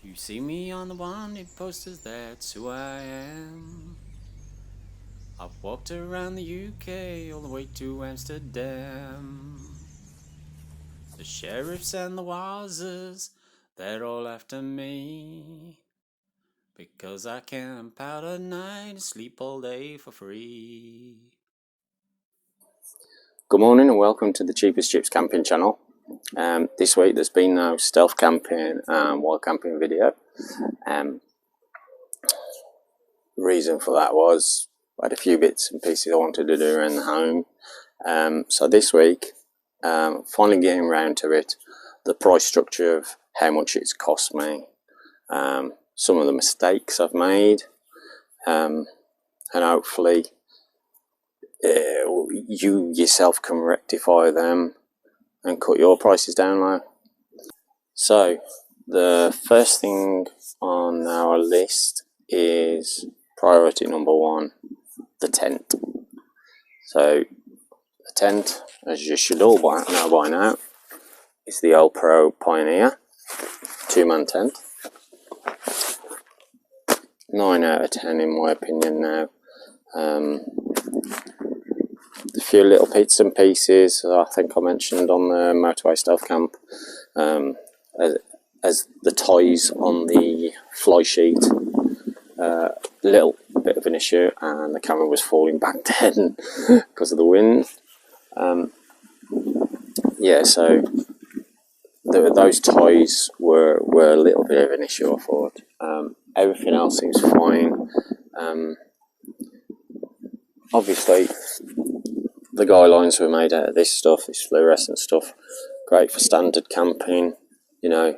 You see me on the wanted posters, that's who I am. I've walked around the UK all the way to Amsterdam. The sheriffs and the wazers, they're all after me. Because I camp out at night and sleep all day for free. Good morning and welcome to the Cheapest Chips camping channel. This week there's been no stealth camping and wild camping video. The reason for that was I had a few bits and pieces I wanted to do around the home. So this week, finally getting around to it, the price structure of how much it's cost me, some of the mistakes I've made, and hopefully you yourself can rectify them and cut your prices down low. So the first thing on our list is priority number one, the tent. So the tent, as you should all know by now, is the Old Pro Pioneer 2-man tent. 9 out of 10 in my opinion now. A few little bits and pieces I think I mentioned on the motorway stealth camp, as the ties on the fly sheet, little bit of an issue, and the camera was falling back then because of the wind. Yeah, so those ties were a little bit of an issue, I thought. Everything else seems fine. Obviously the guy lines were made out of this stuff, this fluorescent stuff, great for standard camping. You know,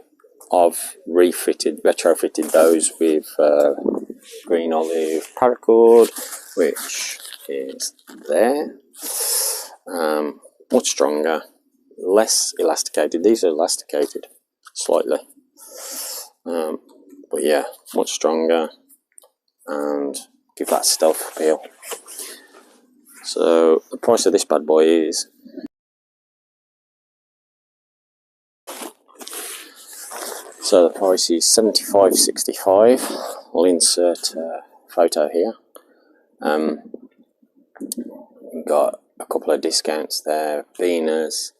I've retrofitted those with green olive paracord, which is there. Much stronger, less elasticated. These are elasticated slightly, but yeah, much stronger and give that stealth appeal. So the price of this bad boy is $75.65. I'll insert a photo here. Got a couple of discounts there, beaners.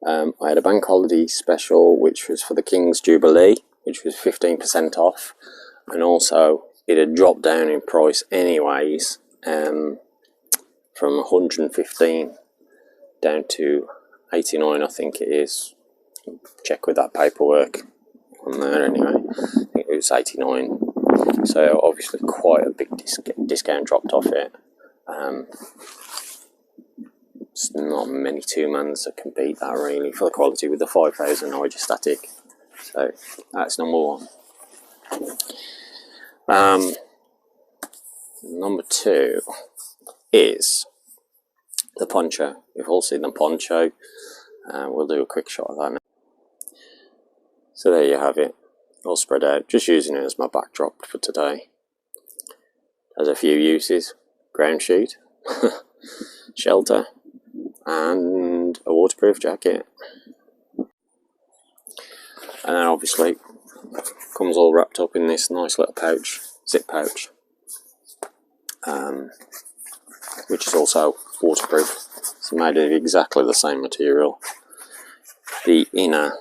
I had a bank holiday special which was for the King's Jubilee, which was 15% off, and also it had dropped down in price anyways, from 115 down to 89, I think it is. Check with that paperwork on there anyway. I think it was 89. So obviously quite a big discount dropped off it. There's not many 2-mans that can beat that really for the quality with the 5000 hydrostatic. So that's number one. Number two is the poncho. You've all seen the poncho. We'll do a quick shot of that now. So there you have it, all spread out, just using it as my backdrop for today. Has a few uses: ground sheet, shelter, and a waterproof jacket. And then obviously comes all wrapped up in this nice little pouch, zip pouch, which is also waterproof. It's made of exactly the same material. The inner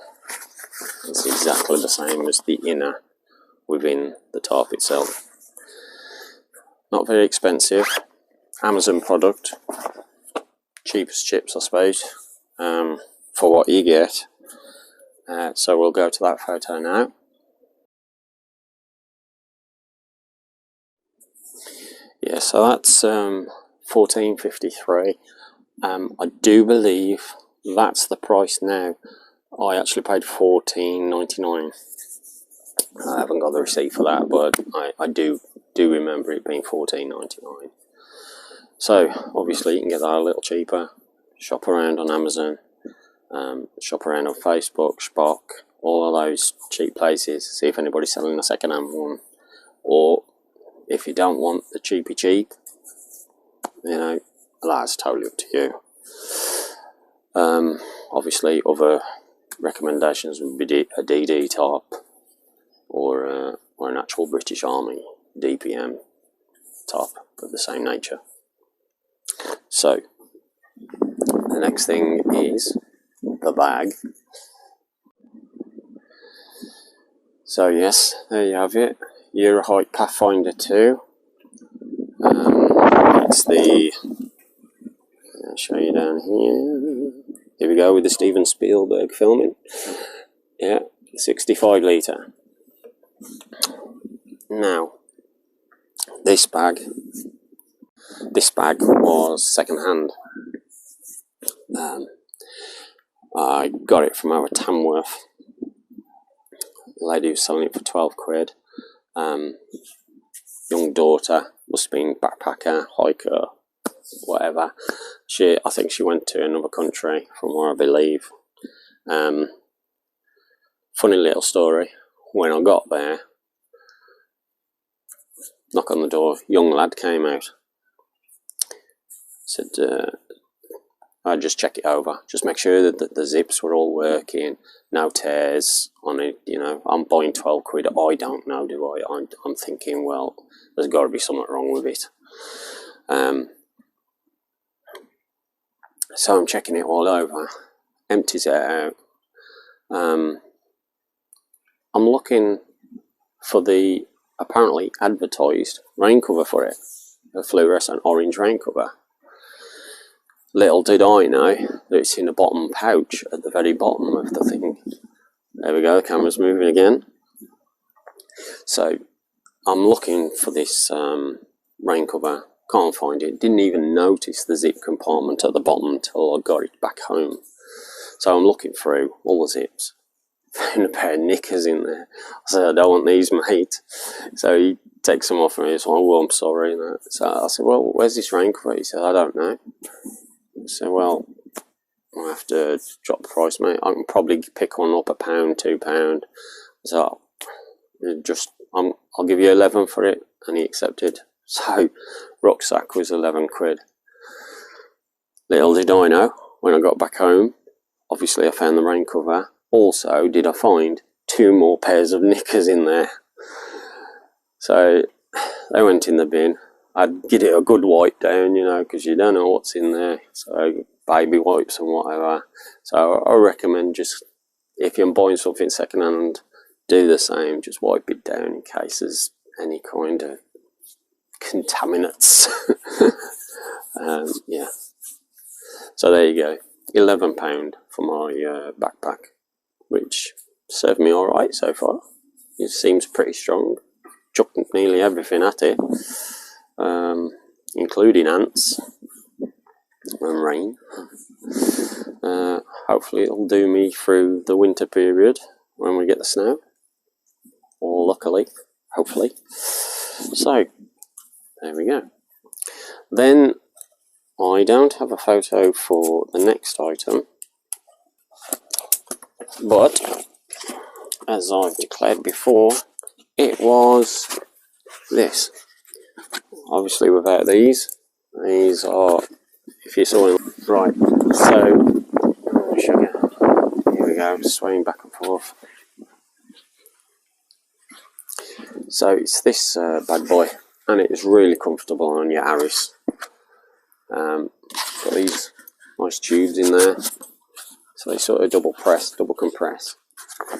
is exactly the same as the inner within the tarp itself. Not very expensive, Amazon product, cheapest chips I suppose, for what you get. So we'll go to that photo now. Yeah, so that's $14.53. I do believe that's the price now. I actually paid $14.99. I haven't got the receipt for that, but I do remember it being $14.99. So obviously you can get that a little cheaper. Shop around on Amazon, shop around on Facebook, Spock, all of those cheap places. See if anybody's selling a second-hand one, or if you don't want the cheapy cheap, you know, that's totally up to you. Obviously other recommendations would be a DD tarp, or an actual British Army DPM top of the same nature. So the next thing is the bag. So yes, there you have it, Eurohike Pathfinder 2. It's the, I'll show you down here. Here we go with the Steven Spielberg filming. Yeah, 65 litre. Now, this bag was second hand. I got it from our Tamworth. The lady was selling it for 12 quid. Young daughter, must have been backpacker, hiker, whatever. I think she went to another country from where I believe. Funny little story. When I got there, knock on the door, young lad came out. Said, I'd just check it over, just make sure that the zips were all working, no tears on it. You know, I'm buying 12 quid. I don't know, do I? I'm thinking, well, there's got to be something wrong with it. So I'm checking it all over, empties it out. I'm looking for the apparently advertised rain cover for it, a fluorescent orange rain cover. Little did I know that it's in the bottom pouch at the very bottom of the thing. There we go, the camera's moving again. So I'm looking for this rain cover, can't find it, didn't even notice the zip compartment at the bottom until I got it back home. So I'm looking through all the zips, found a pair of knickers in there. I said, I don't want these, mate. So he takes them off and he's like, well, I'm sorry. So I said, well, where's this rain cover? He said, I don't know. So, well, I'll have to drop the price, mate. I can probably pick one up £1, £2. So, I'll give you 11 for it, and he accepted. So, rucksack was 11 quid. Little did I know, when I got back home, obviously I found the rain cover. Also, did I find 2 more pairs of knickers in there. So, they went in the bin. I'd give it a good wipe down, you know, because you don't know what's in there. So, baby wipes and whatever. So, I recommend just, if you're buying something second hand, do the same. Just wipe it down in case there's any kind of contaminants. Yeah. So, there you go. £11 for my backpack, which served me alright so far. It seems pretty strong. Chucked nearly everything at it. Including ants and rain. Hopefully it'll do me through the winter period when we get the snow. Luckily, hopefully. So, there we go. Then, I don't have a photo for the next item, but, as I've declared before, it was this. Obviously without these are, if you saw them, right, so, sugar, here we go, swaying back and forth. So it's this bad boy, and it is really comfortable on your Harris. Got these nice tubes in there, so they sort of double compress.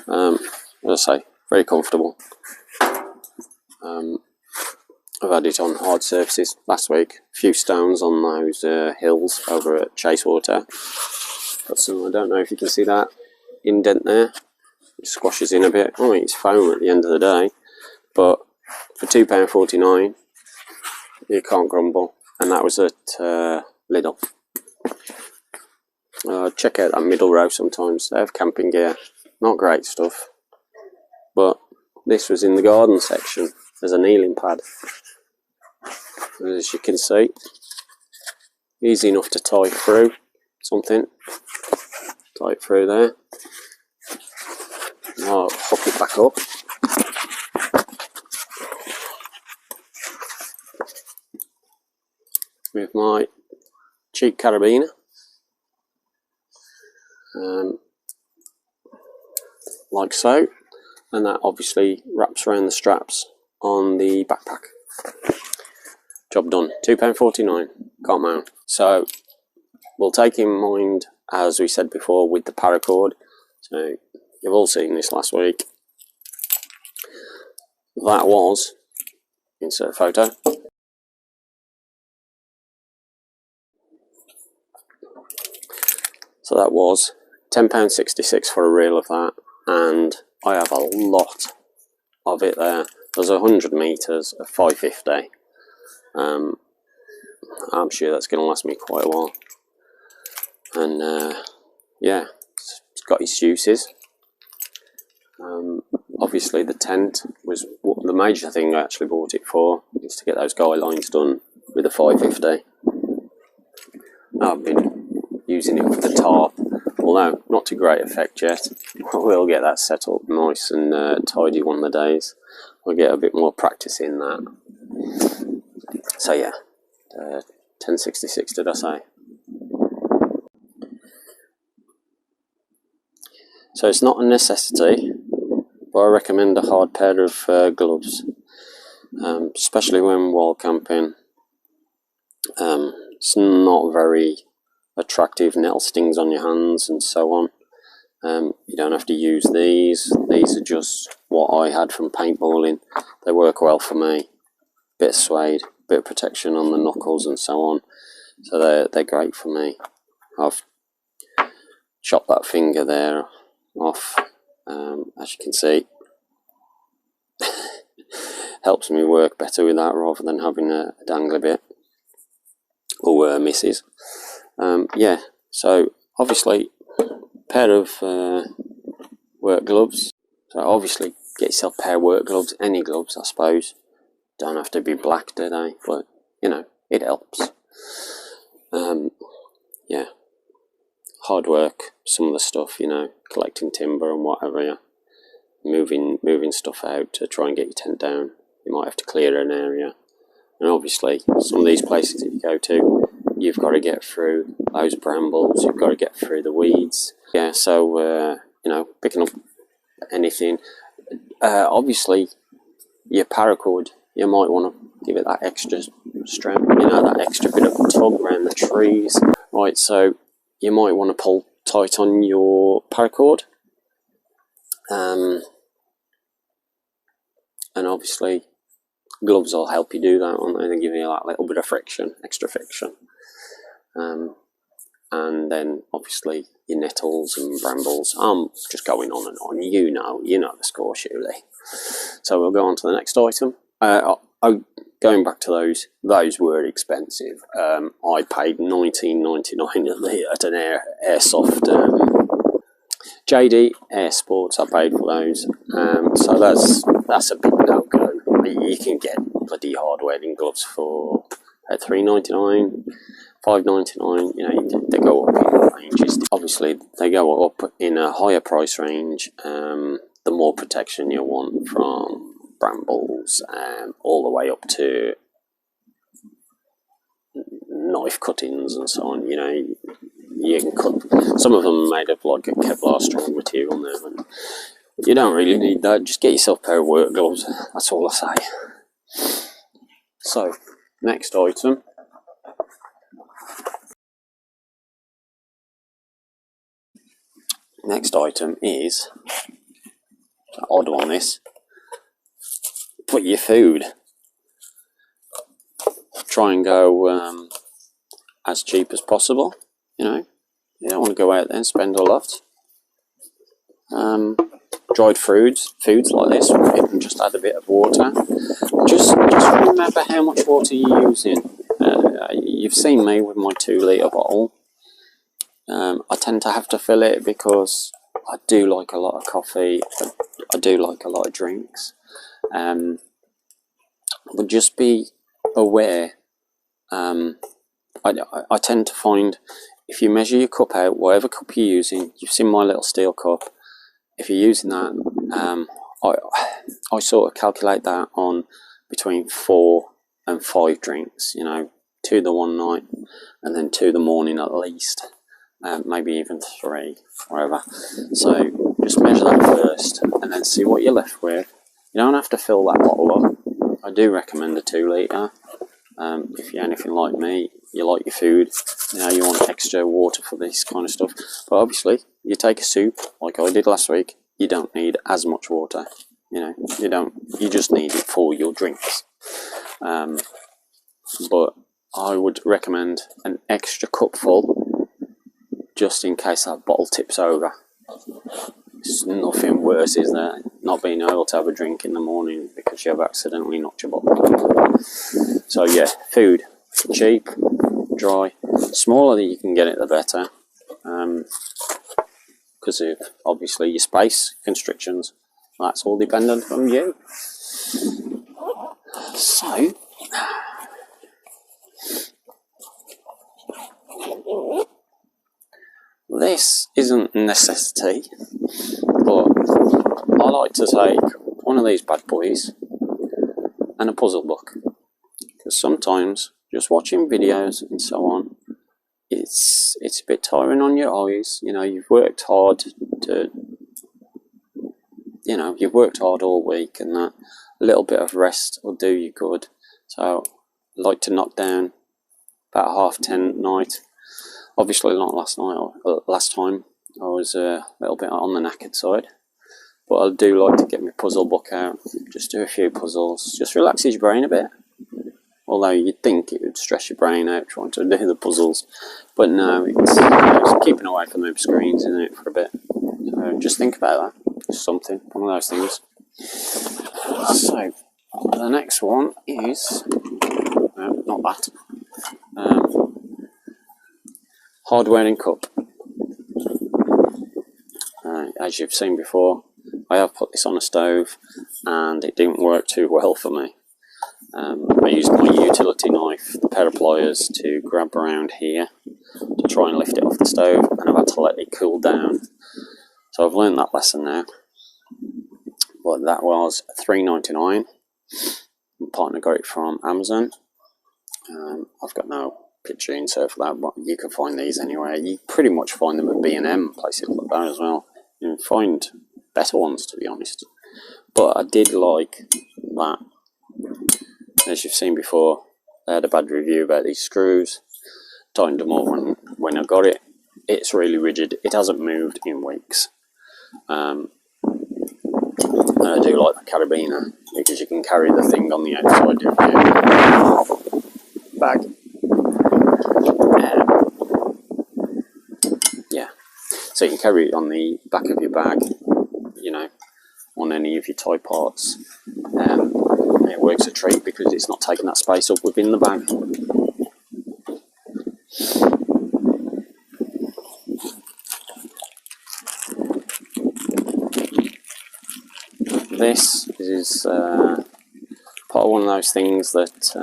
As I say, very comfortable. I've had it on hard surfaces last week. A few stones on those hills over at Chasewater. Got some, I don't know if you can see that indent there. It squashes in a bit. I mean, it's foam at the end of the day. But for £2.49, you can't grumble. And that was at Lidl. Check out that middle row sometimes. They have camping gear. Not great stuff. But this was in the garden section. There's a kneeling pad. As you can see, easy enough to tie through something. Tie it through there. I'll hook it back up. With my cheap carabiner. Like so. and that obviously wraps around the straps on the backpack. Job done. £2.49. Can't moan. So we'll take in mind, as we said before, with the paracord. So you've all seen this last week. That was, insert photo. So that was £10.66 for a reel of that, and I have a lot of it there. There's 100 metres of 550. I'm sure that's going to last me quite a while. And yeah, it's got its uses. Obviously the tent was the major thing I actually bought it for, is to get those guy lines done with the 550. I've been using it for the tarp, although not to great effect yet. We'll get that set up nice and tidy one of the days. We'll get a bit more practice in that. So yeah, 1066 did I say? So it's not a necessity, but I recommend a hard pair of gloves, especially when wild camping. It's not very attractive, nettle stings on your hands and so on. You don't have to use these. These are just what I had from paintballing. They work well for me. Bit of suede, bit of protection on the knuckles and so on. So they're great for me. I've chopped that finger there off, as you can see. Helps me work better with that rather than having a dangly bit, or misses. Yeah, so obviously pair of work gloves. So obviously get yourself a pair of work gloves, any gloves I suppose. Don't have to be black, do they? But you know, it helps. Yeah, hard work, some of the stuff, you know, collecting timber and whatever, yeah. Moving stuff out to try and get your tent down. You might have to clear an area, and obviously some of these places that you go to, you've got to get through those brambles, you've got to get through the weeds. Yeah, so you know, picking up anything. Obviously your paracord, you might want to give it that extra strength, you know, that extra bit of tug around the trees. Right, so you might want to pull tight on your paracord. And obviously gloves will help you do that, won't they? They give you that little bit of friction, extra friction. And then obviously your nettles and brambles. I'm just going on and on. You know the score, surely. So we'll go on to the next item. Going back to those were expensive. I paid $19.99 at an airsoft. JD Air Sports, I paid for those. So that's a big no-go. You can get bloody hard-wearing gloves for $3.99, $5.99. You know, they go up in ranges. Obviously, they go up in a higher price range. The more protection you want from brambles, all the way up to knife cuttings and so on. You know, you can cut. Some of them are made of like a Kevlar strong material now, and you don't really need that. Just get yourself a pair of work gloves. That's all I say. So, next item. Next item is an odd one. This. Put your food. Try and go as cheap as possible. You know, you don't want to go out there and spend a lot. Dried foods like this, you can just add a bit of water. Just remember how much water you're using. You've seen me with my 2-litre bottle. I tend to have to fill it because I do like a lot of coffee. I do like a lot of drinks. But just be aware. I tend to find if you measure your cup out, whatever cup you're using, you've seen my little steel cup. If you're using that, I sort of calculate that on between 4 and 5 drinks. You know, 2 the one night, and then 2 the morning at least, maybe even 3, whatever. So just measure that first and then see what you're left with. You don't have to fill that bottle up. I do recommend a 2 litre. If you're anything like me, you like your food, you know, you want extra water for this kind of stuff. But obviously, you take a soup like I did last week, you don't need as much water. You know, you just need it for your drinks. But I would recommend an extra cupful just in case that bottle tips over. There's nothing worse, is there? Not being able to have a drink in the morning because you have accidentally knocked your bottle. So yeah, food, cheap, dry, smaller you can get it the better, because of obviously your space constrictions. That's all dependent on you. So this isn't a necessity, but I like to take one of these bad boys and a puzzle book, because sometimes just watching videos and so on, it's a bit tiring on your eyes. You know, you've worked hard all week, and that a little bit of rest will do you good. So I like to knock down about 10:30 at night. Obviously not last night, or last time I was a little bit on the knackered side, but I do like to get my puzzle book out, just do a few puzzles, just relaxes your brain a bit. Although you'd think it would stress your brain out trying to do the puzzles, but no, it's keeping away from those screens, isn't it, for a bit. So just think about that. Just something, one of those things. So the next one is not that. Hardware and cup. As you've seen before, I have put this on a stove and it didn't work too well for me. I used my utility knife, the pair of pliers, to grab around here to try and lift it off the stove, and I've had to let it cool down. So I've learned that lesson now. But that was $3.99. My partner got it from Amazon. I've got no picture insert for that, but you can find these anywhere. You pretty much find them at B&M, places like that as well. You can find better ones, to be honest. But I did like that. As you've seen before, I had a bad review about these screws. Tightened them up when I got it. It's really rigid. It hasn't moved in weeks. And I do like the carabiner, because you can carry the thing on the outside of your bag. Yeah, so you can carry it on the back of your bag, you know, on any of your tie parts. It works a treat because it's not taking that space up within the bag. This is part of one of those things that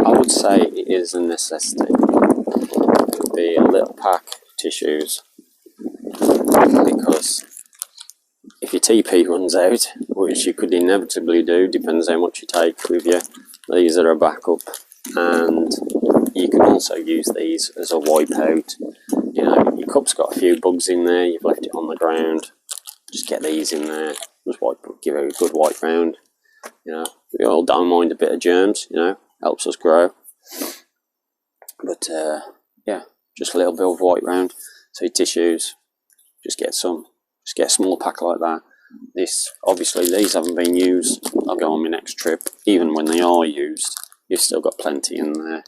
I would say it is a necessity. The little pack of tissues, because if your TP runs out, which you could inevitably do, depends how much you take with you, these are a backup, and you can also use these as a wipe out. You know, your cup's got a few bugs in there, you've left it on the ground, just get these in there, just give it a good wipe round. You know, we all don't mind a bit of germs, you know, helps us grow. But yeah, just a little bit of wipe round. So your tissues, just get a small pack like that. This, obviously these haven't been used, I'll go on my next trip. Even when they are used, you've still got plenty in there.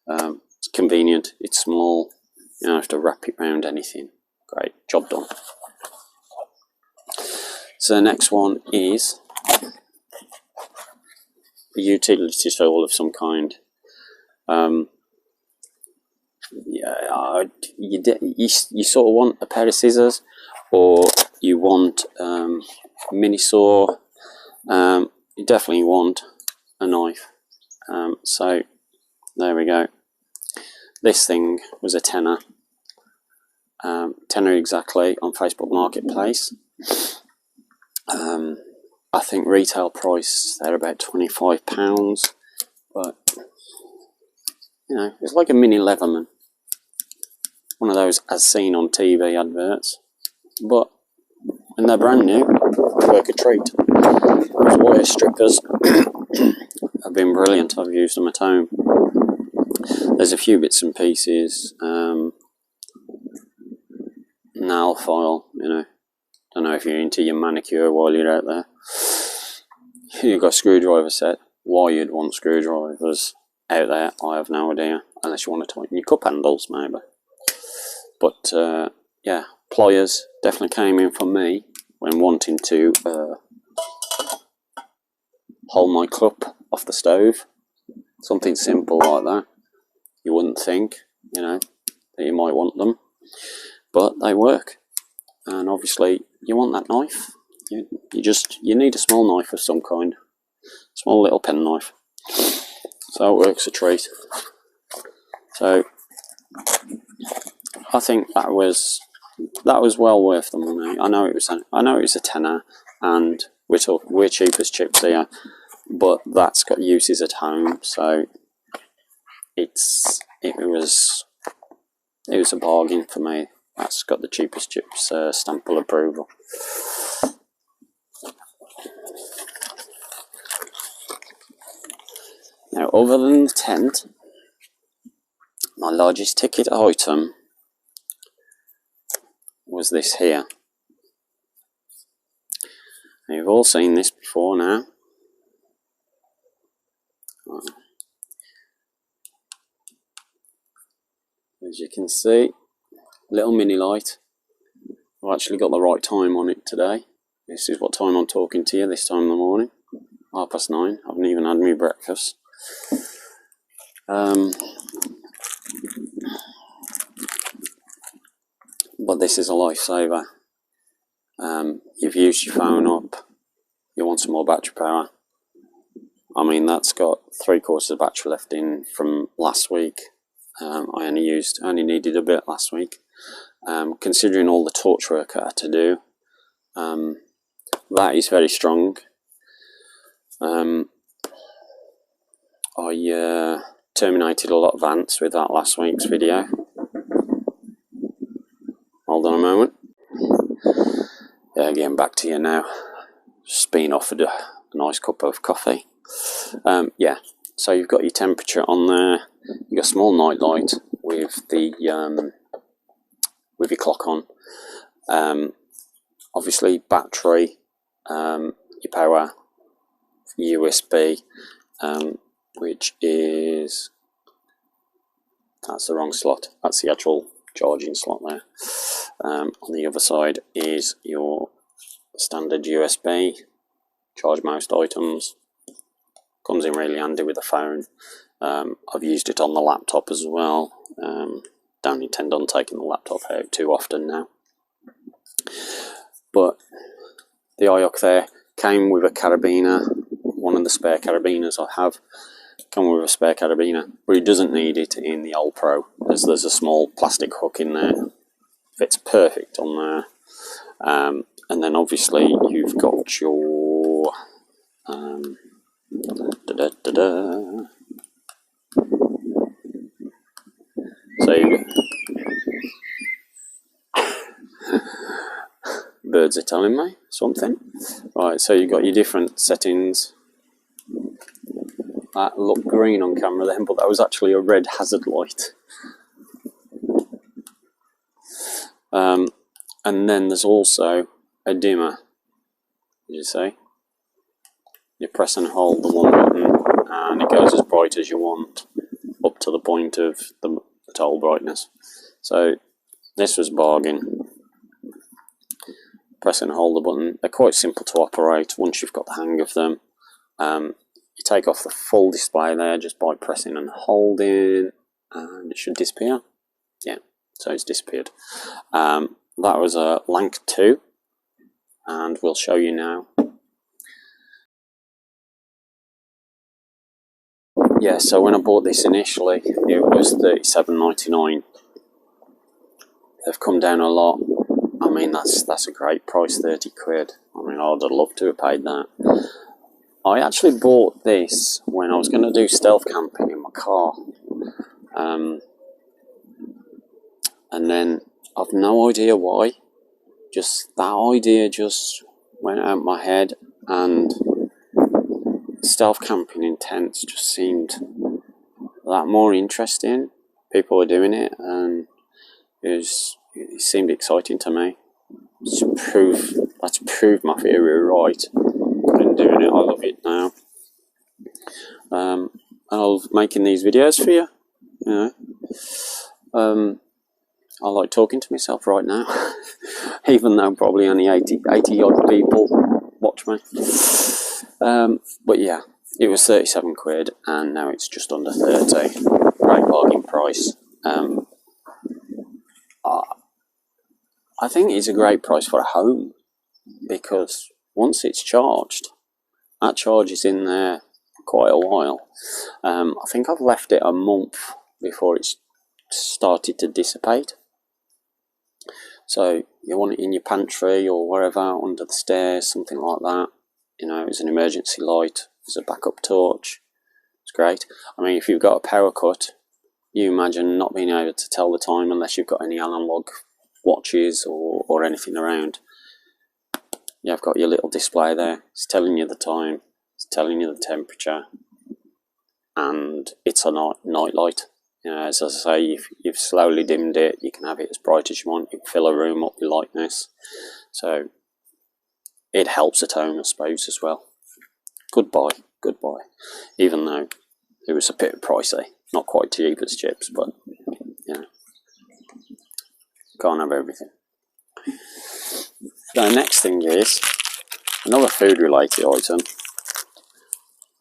It's convenient, it's small, you don't have to wrap it around anything. Great, job done. So the next one is a utility tool of some kind. You sort of want a pair of scissors, or you want a mini saw. You definitely want a knife. So there we go. This thing was a tenner. Tenner exactly on Facebook Marketplace. I think retail price they're about £25, but you know, it's like a mini Leatherman. one of those as seen on TV adverts, but when they're brand new, they work a treat. Those wire strippers have been brilliant. I've used them at home. There's a few bits and pieces, nail file, you know. Don't know if you're into your manicure while you're out there. You've got a screwdriver set. Why you'd want screwdrivers out there, I have no idea. Unless you want to tighten your cup handles, maybe. But yeah, pliers definitely came in for me when wanting to hold my cup off the stove. Something simple like that. You wouldn't think, you know, that you might want them, but they work. And obviously, you want that knife. You need a small knife of some kind, small little pen knife. So it works a treat. So I think that was well worth the money. I know it was a tenner, and we're cheap as chips here, but that's got uses at home. So it was a bargain for me. That's got the cheapest chips stamp of approval. Now, other than the tent, my largest ticket item was this here. Now, you've all seen this before now. As you can see, little mini light. I've actually got the right time on it today. This is what time I'm talking to you, this time in the morning. 9:30. I haven't even had my breakfast. But this is a lifesaver. You've used your phone up, you want some more battery power. I mean, that's got 3/4 of battery left in from last week. I only needed a bit last week. Considering all the torch work I had to do, that is very strong. I terminated a lot of ants with that last week's video. Hold on a moment. Yeah, getting back to you now. Just being offered a nice cup of coffee. Yeah, so you've got your temperature on there. You've got a small night light with the with your clock on. Obviously battery, your power, USB, which is, that's the wrong slot. That's the actual charging slot there. On the other side is your standard USB. Charge most items. Comes in really handy with the phone. I've used it on the laptop as well. Don't intend on taking the laptop out too often now. But the IOC there came with a carabiner. One of the spare carabiners I have come with a spare carabiner, but it doesn't need it in the Old Pro, as there's a small plastic hook in there. Fits perfect on there. And then obviously you've got your so you birds are telling me something. Right, so you've got your different settings. That looked green on camera then, but that was actually a red hazard light. And then there's also a dimmer. Did you see? You press and hold the one button and it goes as bright as you want, up to the point of the total brightness. So this was bargain. Press and hold the button. They're quite simple to operate once you've got the hang of them. You take off the full display there just by pressing and holding, and it should disappear. Yeah, so it's disappeared. That was a Lank 2, and we'll show you now. Yeah, so when I bought this initially, it was $37.99. They've come down a lot. I mean, that's a great price, 30 quid. I mean, I'd have loved to have paid that. I actually bought this when I was going to do stealth camping in my car. and then I've no idea why. Just that idea just went out my head, and stealth camping in tents just seemed that more interesting. People were doing it, and it seemed exciting to me. That's proved my theory right. I've been doing it, I love it now. And I'm making these videos for you. You know, I like talking to myself right now, even though probably only 80 odd people watch me. But yeah, it was 37 quid, and now it's just under 30. Great bargain price. I think it's a great price for a home, because once it's charged, that charge is in there for quite a while. I think I've left it a month before it's started to dissipate. So you want it in your pantry or wherever, under the stairs, something like that. You know, as an emergency light, as a backup torch. It's great. I mean, if you've got a power cut, you imagine not being able to tell the time unless you've got any analog watches or anything around. You've got your little display there. It's telling you the time. It's telling you the temperature. And it's a night light. You know, as I say, if you've slowly dimmed it, you can have it as bright as you want. You can fill a room up with lightness. So it helps at home, I suppose, as well. Goodbye. Even though it was a bit pricey. Not quite cheap as chips, but, you know, can't have everything. The next thing is another food-related item.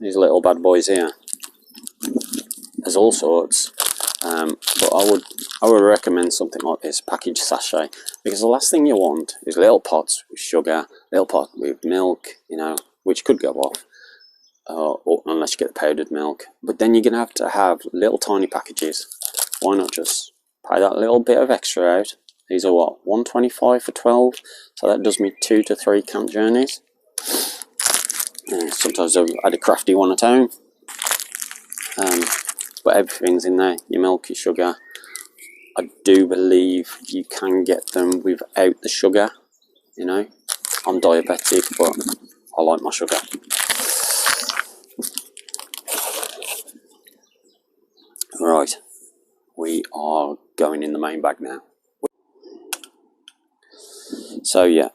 These little bad boys here. There's all sorts. But I would recommend something like this, packaged sachet, because the last thing you want is little pots with sugar, little pot with milk, you know, which could go off, or unless you get the powdered milk. But then you're going to have little tiny packages. Why not just pay that little bit of extra out? These are what, $1.25 for 12, so that does me 2 to 3 camp journeys. Sometimes I've had a crafty one at home. But everything's in there, your milk, your sugar. I do believe you can get them without the sugar, you know. I'm diabetic, but I like my sugar. Right, we are going in the main bag now. So yeah,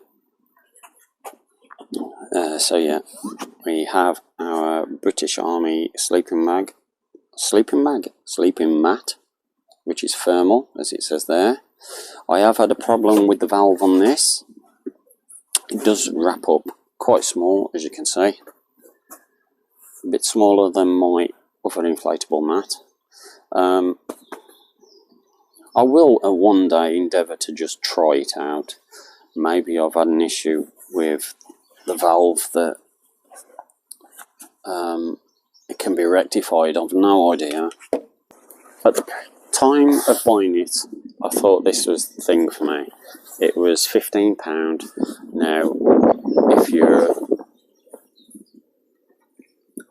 we have our British Army sleeping mat, which is thermal, as it says there. I have had a problem with the valve on this. It does wrap up quite small, as you can see. A bit smaller than my other inflatable mat. I will one day endeavour to just try it out. Maybe I've had an issue with the valve that it can be rectified. I've no idea. At the time of buying it, I thought this was the thing for me. It was £15. Now, if you're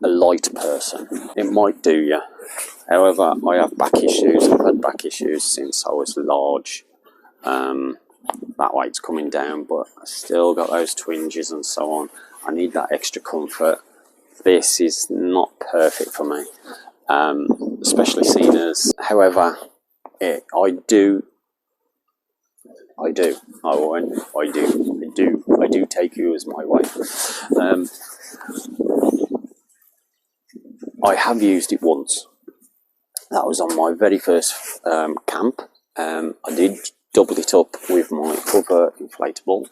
a light person, it might do you. However, I have back issues. I've had back issues since I was large. That weight's coming down, but I still got those twinges and so on. I need that extra comfort. This is not perfect for me, especially seen as. However, I do take you as my wife. I have used it once. That was on my very first camp. I did double it up with my other inflatable.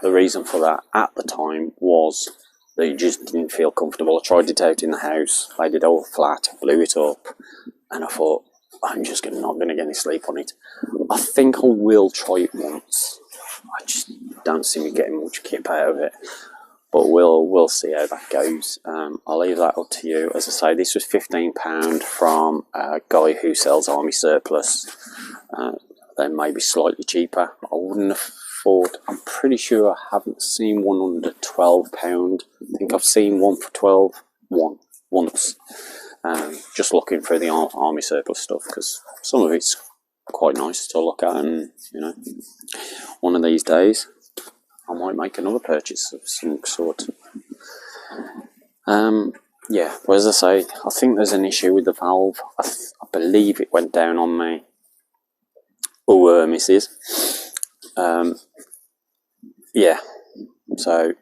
The reason for that at the time was that you just didn't feel comfortable. I tried it out in the house, laid it all flat, blew it up, and I thought, I'm just not going to get any sleep on it. I think I will try it once. I just don't see me getting much kip out of it. But we'll see how that goes. I'll leave that up to you. As I say, this was £15 from a guy who sells army surplus. They may be slightly cheaper. I wouldn't have thought. I'm pretty sure I haven't seen one under £12. I think I've seen one for 12 once. Just looking through the army surplus stuff, because some of it's quite nice to look at, and you know, one of these days I might make another purchase of some sort. Yeah, but as I say, I think there's an issue with the valve. I believe it went down on me. Oh, missus. Yeah, so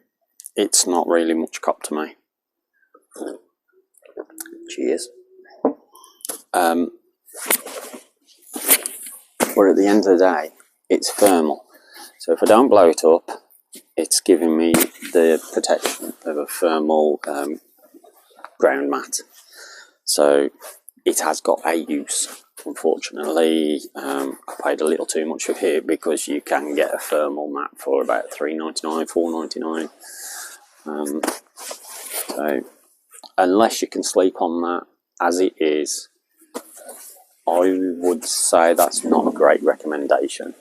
it's not really much cop to me. Cheers. But at the end of the day, it's thermal. So if I don't blow it up, it's giving me the protection of a thermal ground mat. So it has got a use. Unfortunately, I paid a little too much for it, because you can get a thermal mat for about $3.99, $4.99. So unless you can sleep on that as it is, I would say that's not a great recommendation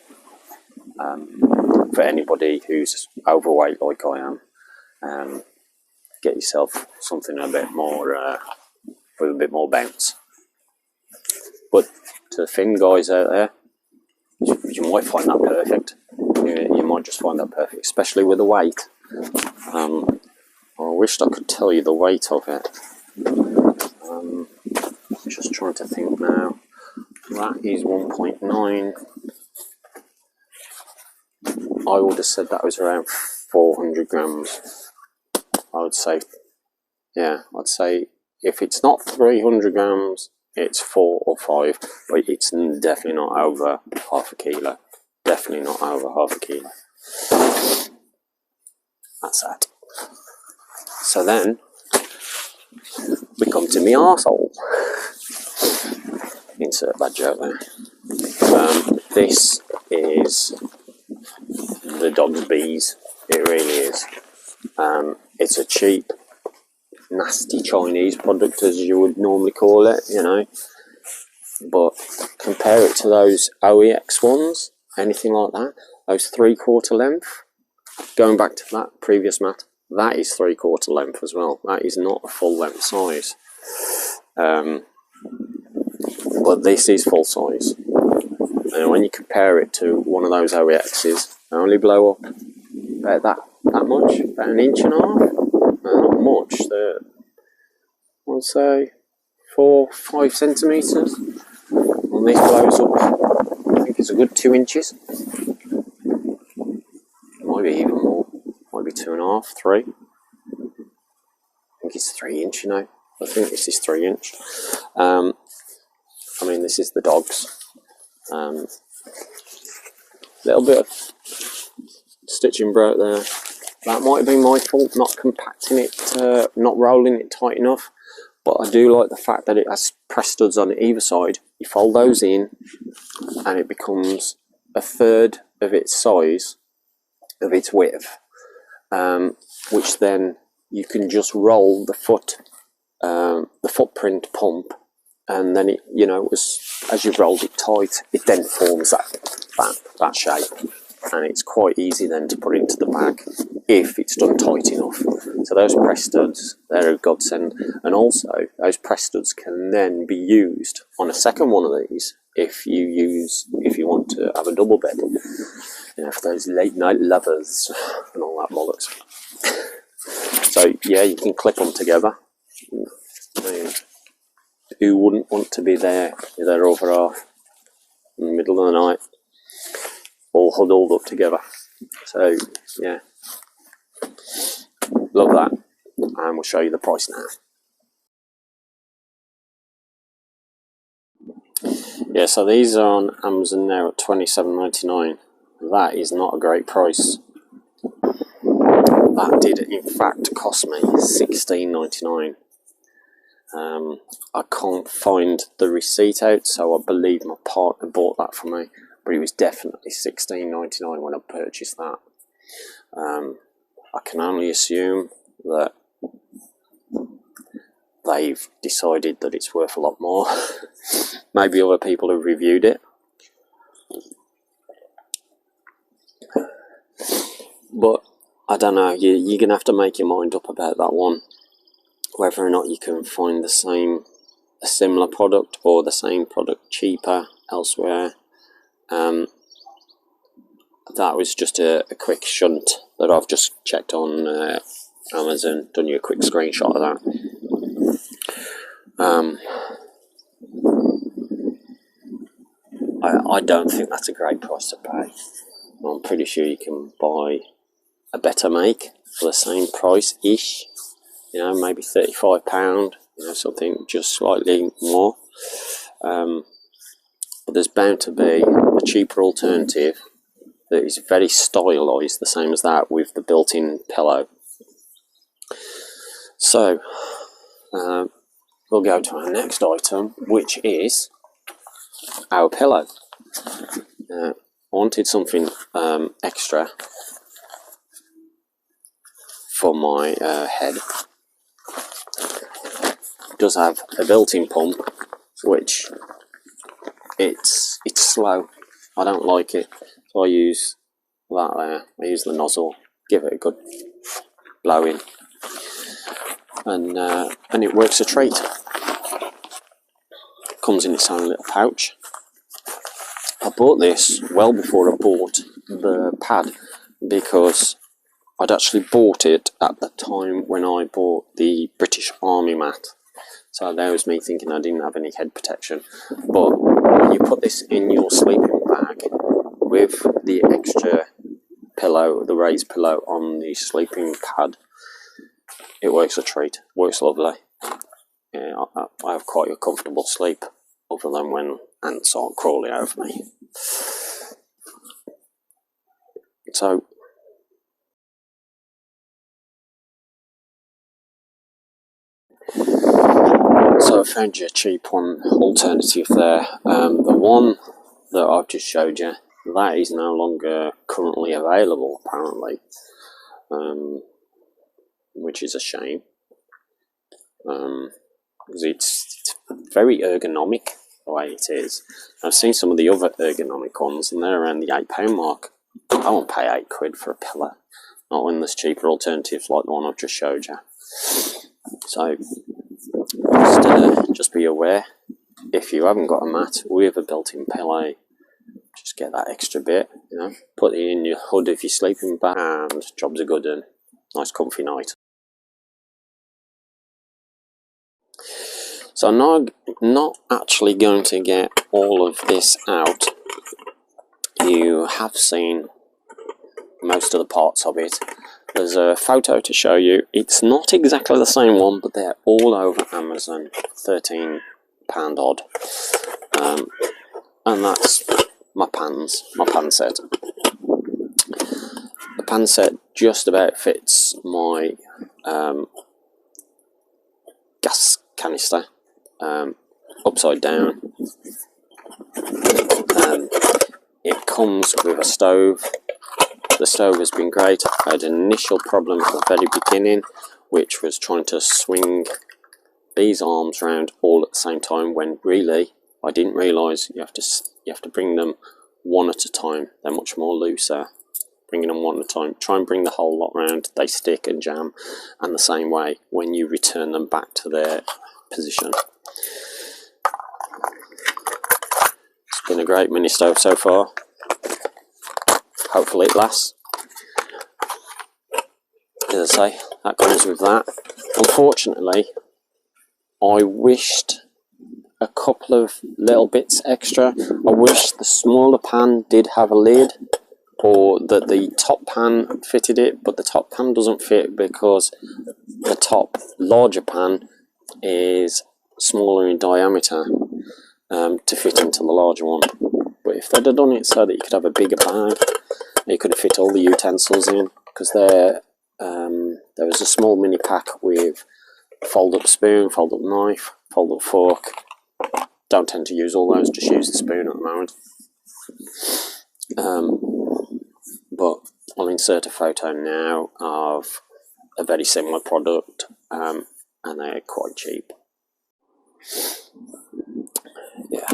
for anybody who's overweight like I am. Get yourself something a bit more with a bit more bounce. But to the thin guys out there, you might find that perfect. You might just find that perfect, especially with the weight. I wished I could tell you the weight of it. Just trying to think now. That is 1.9. I would have said that was around 400 grams. I would say, yeah, I'd say if it's not 300 grams, it's 4 or 5, but it's definitely not over half a kilo. Definitely not over half a kilo. That's that. So then, we come to me arsehole. Insert bad joke there. This is the dog's bees. It really is. It's a cheap, nasty Chinese product, as you would normally call it, you know. But compare it to those OEX ones, anything like that, those 3/4 length. Going back to that previous mat, that is 3/4 length as well. That is not a full length size. But this is full size. And when you compare it to one of those OEXs, they only blow up about that much, about 1.5 inches. Not much. I'd say 4-5 centimetres. And this blows up, I think it's a good 2 inches. Might be even more. Might be 2.5, 3. I think it's 3 inch, you know. I think this is 3 inch. I mean, this is the dogs. Little bit of stitching broke there. That might have been my fault, not compacting it, not rolling it tight enough. But I do like the fact that it has press studs on either side. You fold those in, and it becomes a third of its size, of its width, which then you can just roll the footprint pump, and then it, you know, as you've rolled it tight, it then forms that shape, and it's quite easy then to put it into the bag if it's done tight enough. So those press studs, they're a godsend, and also those press studs can then be used on a second one of these if you want to have a double bed, you know, for those late night lovers and all that bollocks. So yeah, you can clip them together. I mean, who wouldn't want to be there with their other half in the middle of the night, all huddled up together? So yeah, love that, and we'll show you the price now. Yeah, so these are on Amazon now at $27.99. That is not a great price. That did in fact cost me $16.99. I can't find the receipt out, so I believe my partner bought that for me, but it was definitely $16.99 when I purchased that. I can only assume that they've decided that it's worth a lot more. Maybe other people have reviewed it. But I don't know, you're going to have to make your mind up about that one. Whether or not you can find a similar product or the same product cheaper elsewhere. That was just a quick shunt that I've just checked on Amazon, done you a quick screenshot of that. I don't think that's a great price to pay. I'm pretty sure you can buy a better make for the same price-ish, you know, maybe £35, you know, something just slightly more. But there's bound to be a cheaper alternative that is very stylised, the same as that, with the built-in pillow. So we'll go to our next item, which is our pillow. I wanted something extra for my head. It does have a built-in pump, which it's slow. I don't like it, so I use that there. I use the nozzle, give it a good blow in, and it works a treat. It comes in its own little pouch. I bought this well before I bought the pad, because I'd actually bought it at the time when I bought the British Army mat. So there was me thinking I didn't have any head protection. But when you put this in your sleeping bag with the extra pillow, the raised pillow on the sleeping pad, it works a treat. Works lovely. Yeah, I have quite a comfortable sleep, other than when ants aren't crawling over me. So I found you a cheap one alternative there. The one that I've just showed you, that is no longer currently available, apparently, which is a shame, because it's very ergonomic the way it is. I've seen some of the other ergonomic ones, and they're around the £8 mark. I won't pay £8 for a pillow, not when there's cheaper alternatives like the one I've just showed you. So just be aware, if you haven't got a mat with a built-in pillow, just get that extra bit, you know, put it in your hood if you're sleeping bag, and jobs are good and nice comfy night. So I'm not actually going to get all of this out. You have seen most of the parts of it. There's a photo to show you. It's not exactly the same one, but they're all over Amazon, £13 odd. And that's my pan set. The pan set just about fits my gas canister upside down. It comes with a stove. The stove has been great. I had an initial problem at the very beginning, which was trying to swing these arms round all at the same time, when really I didn't realise you have to bring them one at a time. They're much more looser. Bringing them one at a time. Try and bring the whole lot round. They stick and jam. And the same way when you return them back to their position. It's been a great mini stove so far. Hopefully it lasts. As I say, that comes with that. Unfortunately, I wished a couple of little bits extra. I wish the smaller pan did have a lid, or that the top pan fitted it, but the top pan doesn't fit because the top larger pan is smaller in diameter to fit into the larger one. But if they'd have done it so that you could have a bigger bag, you could have fit all the utensils in, because there was a small mini pack with fold-up spoon, fold-up knife, fold-up fork. Don't tend to use all those, just use the spoon at the moment. But I'll insert a photo now of a very similar product, and they're quite cheap. Yeah.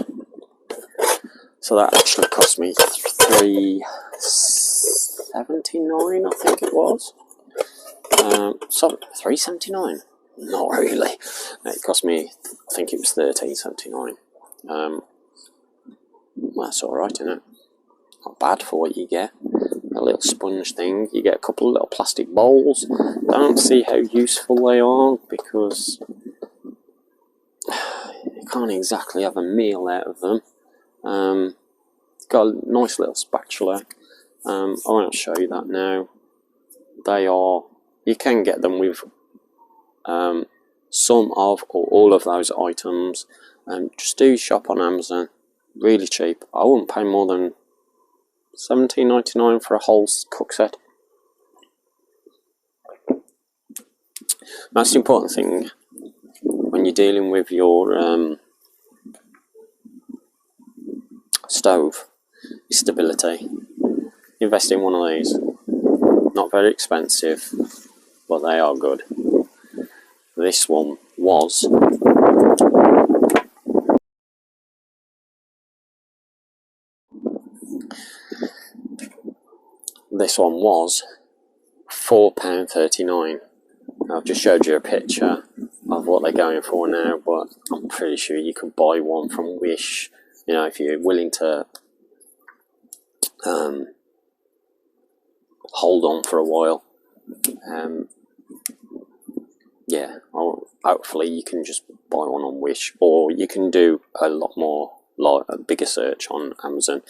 So that actually cost me $3.79, I think it was. Sorry, $3.79. Not really. It cost me, I think it was $13.79. That's all right, isn't it? not bad for what you get. A little sponge thing. You get a couple of little plastic bowls. Don't see how useful they are because you can't exactly have a meal out of them. Got a nice little spatula. I won't show you that now. They are, you can get them with some of or all of those items. Just do shop on Amazon. Really cheap. I wouldn't pay more than $17.99 for a whole cook set. Most important thing when you're dealing with your stove is stability. Invest in one of these. Not very expensive, but they are good. This one was £4.39. I've just showed you a picture of what they're going for now, but I'm pretty sure you can buy one from Wish, you know, if you're willing to hold on for a while. Yeah, hopefully you can just buy one on Wish, or you can do a lot more, a bigger search on Amazon.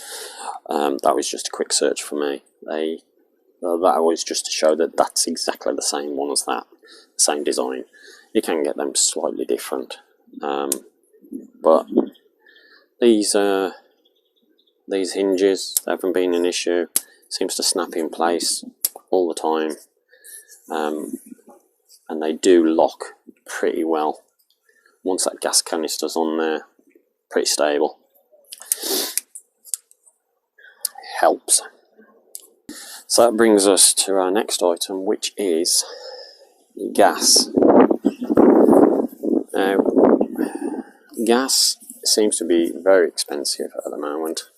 That was just a quick search for me. That was just to show that that's exactly the same one as that, same design. You can get them slightly different, but these hinges haven't been an issue. Seems to snap in place all the time, and they do lock pretty well. Once that gas canister's on there, pretty stable. Helps. So that brings us to our next item, which is gas. Now, gas seems to be very expensive at the moment.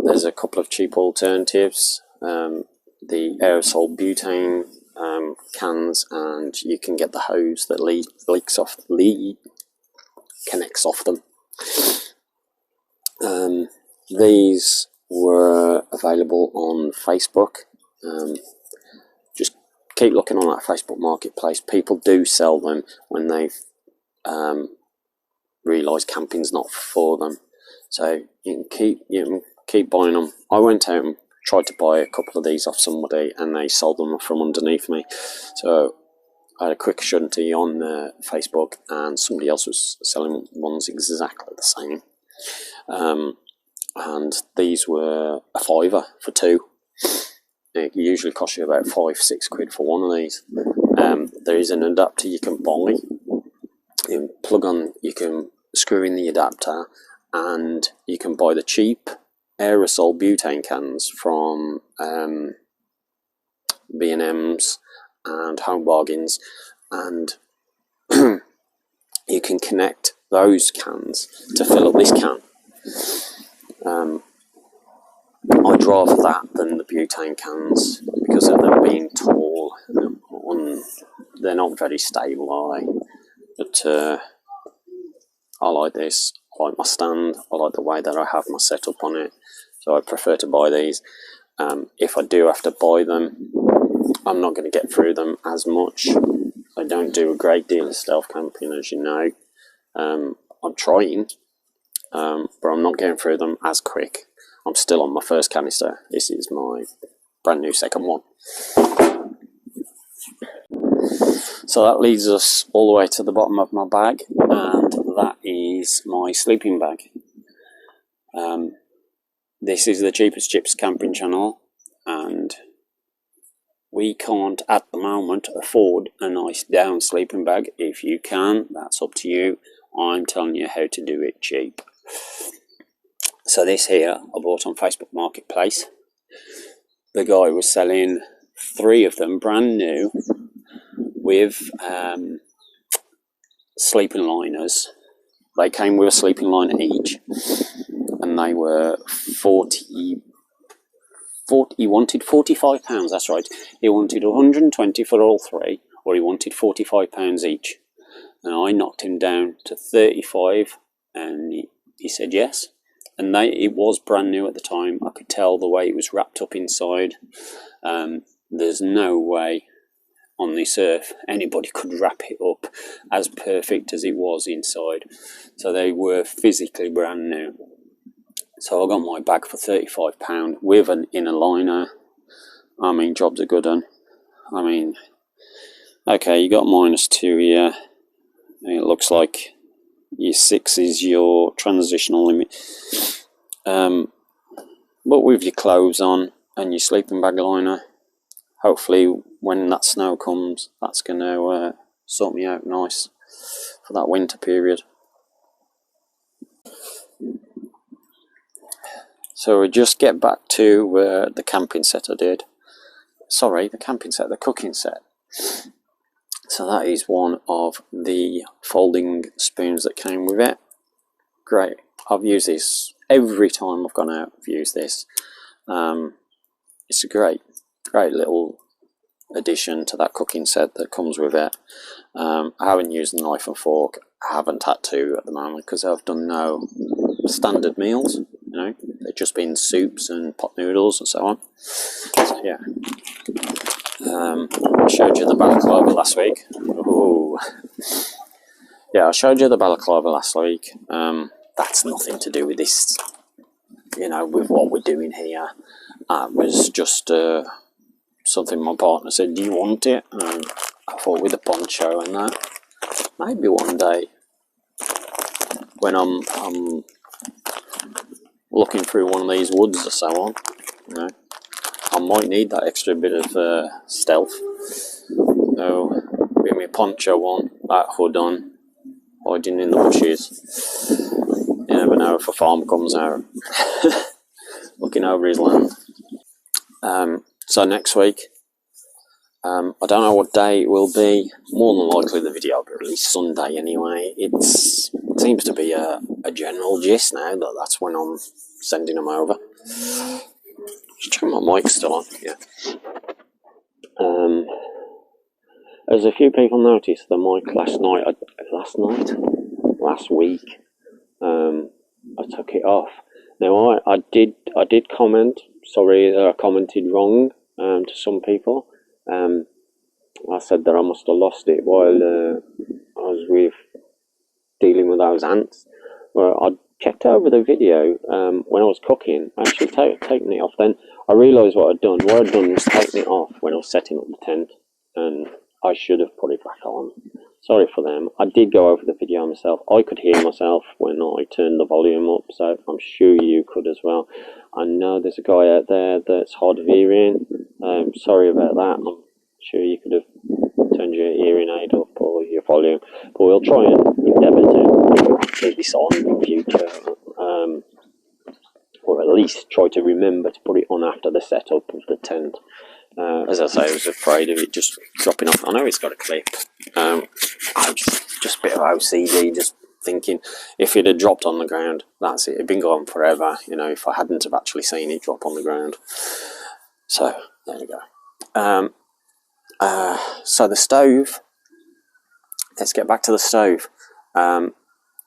There's a couple of cheap alternatives. The aerosol butane cans, and you can get the hose that connects off them. These were available on Facebook. Just keep looking on that Facebook marketplace. People do sell them when they've realised camping's not for them. So you can keep buying them. I went out and tried to buy a couple of these off somebody, and they sold them from underneath me. So I had a quick shunty on Facebook, and somebody else was selling ones exactly the same. And these were a £5 for two. It usually costs you about £5-6 for one of these. There is an adapter you can buy. You can screw in the adapter, and you can buy the cheap aerosol butane cans from B&M's and Home Bargains, and you can connect those cans to fill up this can. I'd rather that than the butane cans because of them being tall. They're not very stable, are they? But I like this. I like my stand. I like the way that I have my setup on it. So I prefer to buy these. If I do have to buy them, I'm not going to get through them as much. I don't do a great deal of stealth camping, as you know. I'm trying, but I'm not getting through them as quick. I'm still on my first canister. This is my brand new second one. So that leads us all the way to the bottom of my bag, and that is my sleeping bag. This is the Cheapest Chips camping channel, and we can't at the moment afford a nice down sleeping bag. If you can, that's up to you. I'm telling you how to do it cheap. So this here I bought on Facebook Marketplace. The guy was selling 3 of them brand new with sleeping liners. They came with a sleeping liner each, and they were 40. He wanted £45. That's right. He wanted 120 for all 3, or he wanted £45 each. And I knocked him down to 35, and he said yes. and it was brand new at the time. I could tell the way it was wrapped up inside. There's no way on this earth anybody could wrap it up as perfect as it was inside. So they were physically brand new. So I got my bag for £35 with an inner liner. I mean, job's a good one. I mean, okay, you got -2 here. It looks like your 6 is your transitional limit. But with your clothes on and your sleeping bag liner, hopefully when that snow comes, that's going to sort me out nice for that winter period. So we just get back to the camping set I did. Sorry, the camping set, the cooking set. So that is one of the folding spoons that came with it. Great. I've used this every time I've gone out. I've used this. It's a great little addition to that cooking set that comes with it. I haven't used the knife and fork. I haven't had to at the moment because I've done no standard meals. You know, they've just been soups and pot noodles and so on. So yeah. I showed you the balaclava last week. Ooh. Yeah, I showed you the balaclava last week. That's nothing to do with this, you know, with what we're doing here. It was just something my partner said, do you want it? And I thought with the poncho and that, maybe one day when I'm looking through one of these woods or so on, you know, I might need that extra bit of stealth. So, with my poncho on, that hood on, hiding in the bushes. You never know if a farm comes out, looking over his land. So next week, I don't know what day it will be. More than likely the video will be released Sunday anyway. It seems to be a general gist now that's when I'm sending them over. Just check my mic's still on. Yeah. As a few people noticed, the mic last week, I took it off. Now I did comment. Sorry that I commented wrong to some people. I said that I must have lost it while I was dealing with those ants. Well, I checked over the video when I was cooking. I actually taken it off. Then I realised what I'd done. What I'd done was taken it off when I was setting up the tent, and I should have put it back on. Sorry for them. I did go over the video myself. I could hear myself when I turned the volume up, so I'm sure you could as well. I know there's a guy out there that's hard of hearing. Sorry about that. I'm sure you could have turned your hearing aid up or your volume, but we'll try and endeavour to keep this on in future, or at least try to remember to put it on after the setup of the tent. As I say, I was afraid of it just dropping off. I know it's got a clip. Just a bit of OCD, just thinking if it had dropped on the ground, that's it. It'd been gone forever, you know, if I hadn't have actually seen it drop on the ground. So, there we go. So the stove, let's get back to the stove.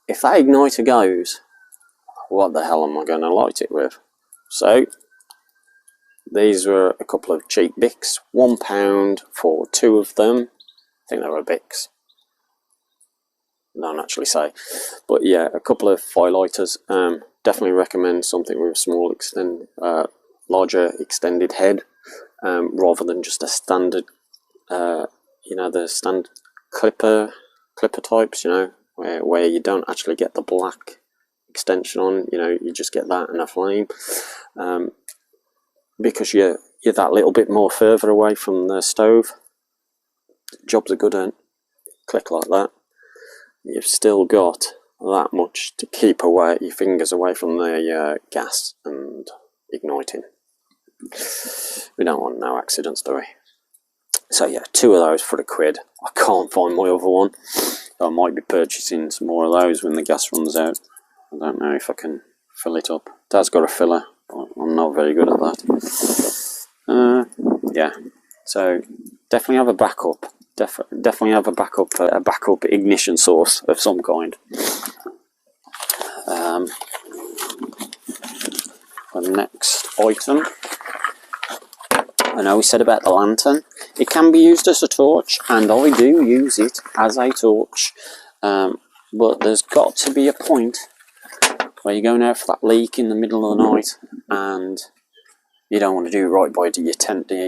If that igniter goes, what the hell am I going to light it with? So, these were a couple of cheap Bics, £1 for 2 of them. I think they were Bics. Don't actually say. But yeah, a couple of firelighters. Definitely recommend something with a small larger extended head, rather than just a standard, you know, the standard clipper types, you know, where you don't actually get the black extension on, you know, you just get that and a flame. Because you're that little bit more further away from the stove. Job's a good one. Click like that. You've still got that much to keep your fingers away from the gas and igniting. We don't want no accidents, do we? So yeah, 2 of those for £1. I can't find my other one. So I might be purchasing some more of those when the gas runs out. I don't know if I can fill it up. Dad's got a filler, but I'm not very good at that. Yeah, so definitely have a backup. Definitely have a backup ignition source of some kind. the next item. I know we said about the lantern. It can be used as a torch, and I do use it as a torch. But there's got to be a point where you're going out for that leak in the middle of the night, and you don't want to do right by your tent, do you?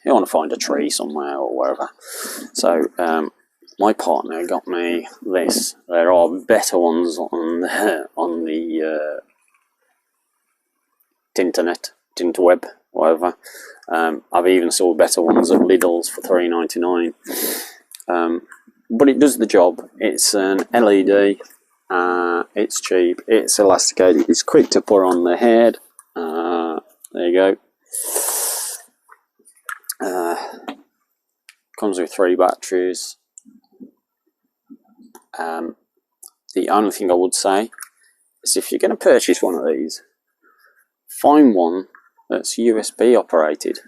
You want to find a tree somewhere or wherever. So my partner got me this. There are better ones on the interweb, whatever. I've even saw better ones at Lidl's for $3.99. But it does the job. It's an LED. It's cheap. It's elasticated. It's quick to put on the head. There you go. Comes with 3 batteries. The only thing I would say is if you're going to purchase one of these, find one that's USB operated.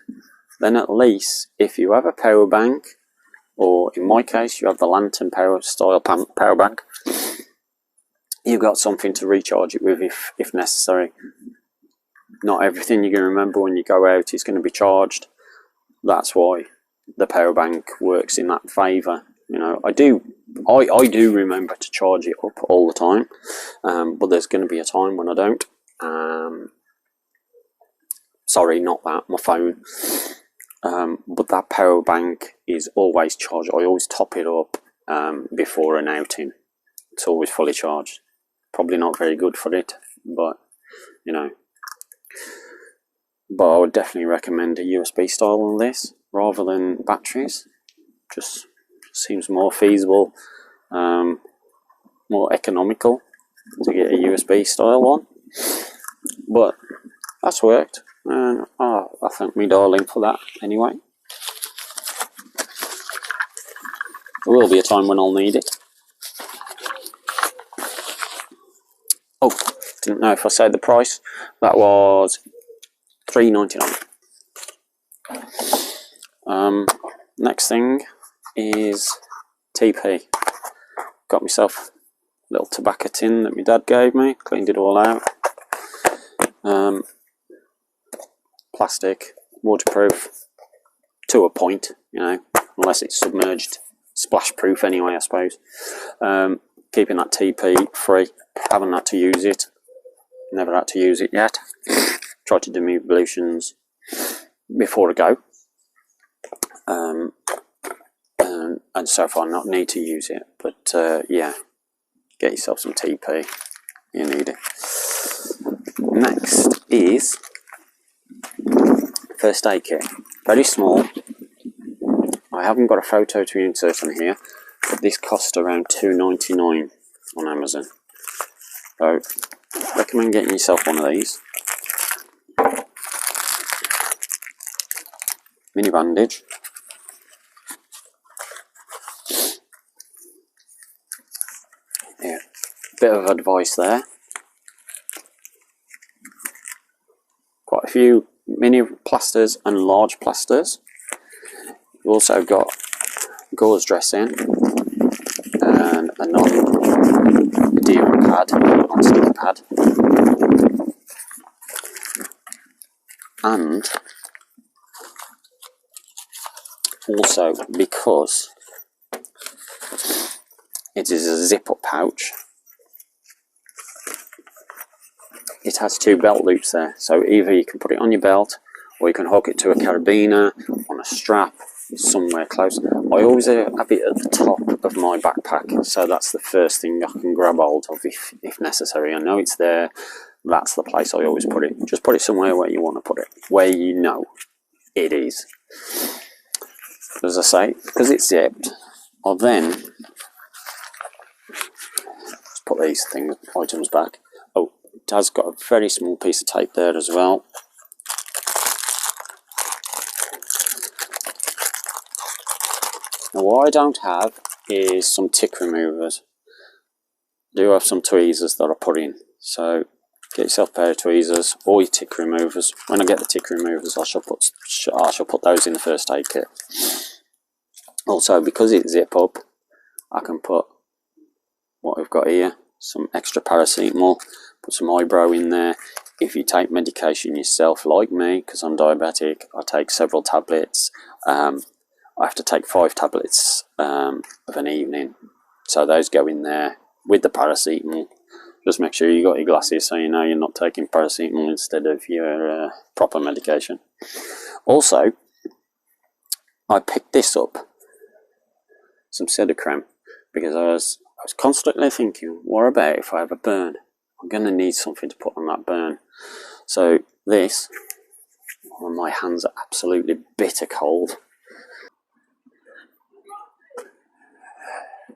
Then at least if you have a power bank, or in my case you have the lantern power style power bank, you've got something to recharge it with if necessary. Not everything you're going to remember when you go out is going to be charged. That's why the power bank works in that favour. You know, I do remember to charge it up all the time, but there's going to be a time when I don't. Sorry, not that, my phone. But that power bank is always charged. I always top it up before an outing. It's always fully charged. Probably not very good for it, but you know. But I would definitely recommend a USB style on this rather than batteries. Just seems more feasible, more economical to get a USB style one. But that's worked, and I thank me darling for that anyway. There will be a time when I'll need it. Oh, didn't know if I said the price. That was $3.99. Next thing is TP. Got myself a little tobacco tin that my dad gave me. Cleaned it all out. Plastic, waterproof to a point, you know, unless it's submerged, splash proof anyway, I suppose. Keeping that TP free. Haven't had to use it. Never had to use it yet. Try to do my ablutions before I go. And so far not need to use it, but yeah, get yourself some TP, you need it. Next is first aid kit, very small. I haven't got a photo to insert on here, but this cost around $2.99 on Amazon, so recommend getting yourself one of these. Mini bandage, yeah, bit of advice there. Quite a few mini plasters and large plasters. We've also got gauze dressing and a non-adherent pad, non-stick pad, and also because it is a zip-up pouch, it has 2 belt loops there, so either you can put it on your belt or you can hook it to a carabiner, on a strap, somewhere close. I always have it at the top of my backpack, so that's the first thing I can grab hold of if necessary. I know it's there, that's the place I always put it. Just put it somewhere where you want to put it, where you know it is. As I say, because it's zipped, I'll then just put these items back. Oh, it has got a very small piece of tape there as well. Now what I don't have is some tick removers. I do have some tweezers that I put in, so get yourself a pair of tweezers or your tick removers. When I get the tick removers, I shall put those in the first aid kit. Also, because it's zip up, I can put what we've got here, some extra paracetamol, put some eyebrow in there. if you take medication yourself, like me, because I'm diabetic, I take several tablets. I have to take 5 tablets of an evening, so those go in there with the paracetamol. Just make sure you got your glasses so you know you're not taking paracetamol instead of your proper medication. Also, I picked this up, some Pseudocreme, because I was constantly thinking, what about if I have a burn? I'm going to need something to put on that burn. So this, well, my hands are absolutely bitter cold.